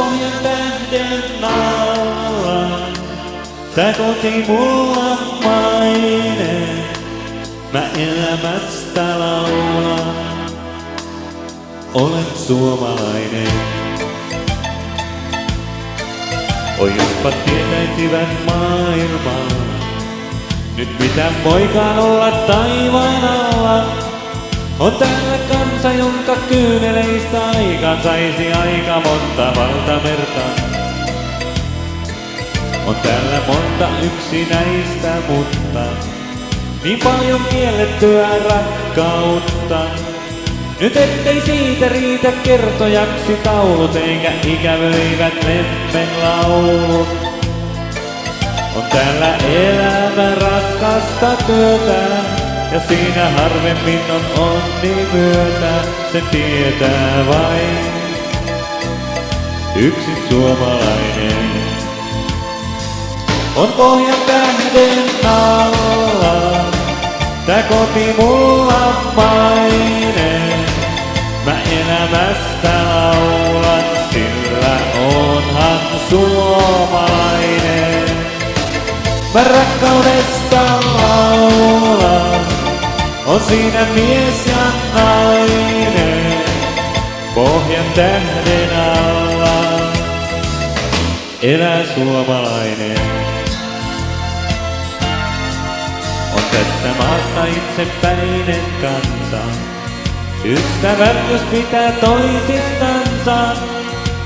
pohjan tähden alla. Tää koti mulla maine, mä elämästä laulan. Olen suomalainen. Oi jospa tietäisivät maailmaa, nyt mitä voikaan olla taivaan alla. On täällä kansa, jonka kyyneleistä aikaan saisi aika monta valtamerta. On täällä monta yksinäistä, mutta niin paljon kiellettyä rakkautta. Nyt ettei siitä riitä kertojaksi taulut, eikä ikävöivät lemmen laulut. On täällä elämä raskasta työtä, ja siinä harvemmin on onni myötä. Sen tietää vain yksin suomalainen. On pohjan tähden alla, tää koti mulla maine. Mä elämästä laulan, sillä onhan suomalainen. Mä rakkaudesta laulan, on siinä mies ja nainen. Pohjan tähden alla elää suomalainen. On tässä maassa itsepäinen kansa. Ystävät jos pitää toisistansa,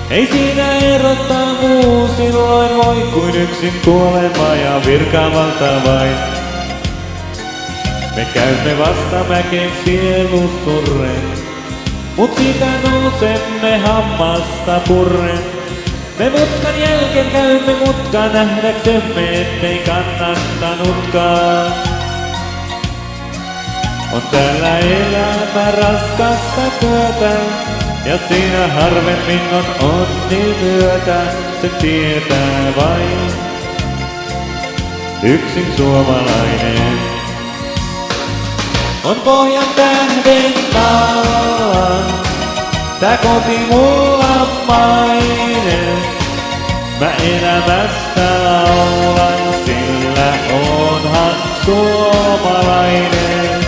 ei siinä erottaa muu silloin voi kuin yksin kuolema ja virkavalta vain. Me käymme vasta mäkeen sielun surren, mut siitä nousemme hammasta purren. Me mutkan jälkeen käymme mutkaa nähdäksemme, ettei kannattanutkaan. On täällä elämä raskasta työtä, ja siinä harvemmin on onni myötä. Se tietää vain yksin suomalainen. On pohjan tähden alla, tää koti mulla maine. Mä elämästä laulan, sillä onhan suomalainen.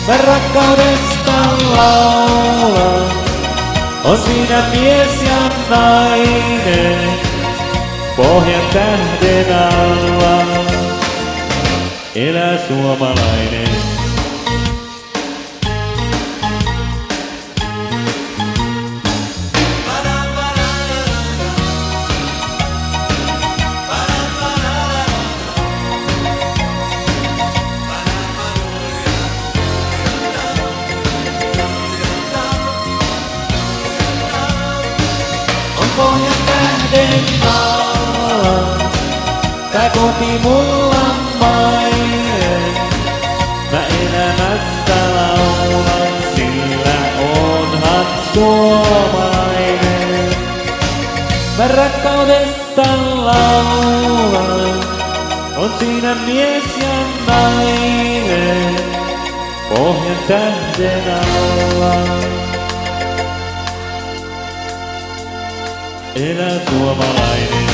Mä rakkaudesta laulan, on siinä mies ja nainen. Pohjan tähden alla elää suomalainen. Pohjan tähden alla, tää koti mulla maine. Mä elämästä laulan, sillä onhan suomalainen. Mä rakkaudesta laulan, on siinä mies ja nainen. Pohjan tähden alla elää suomalainen.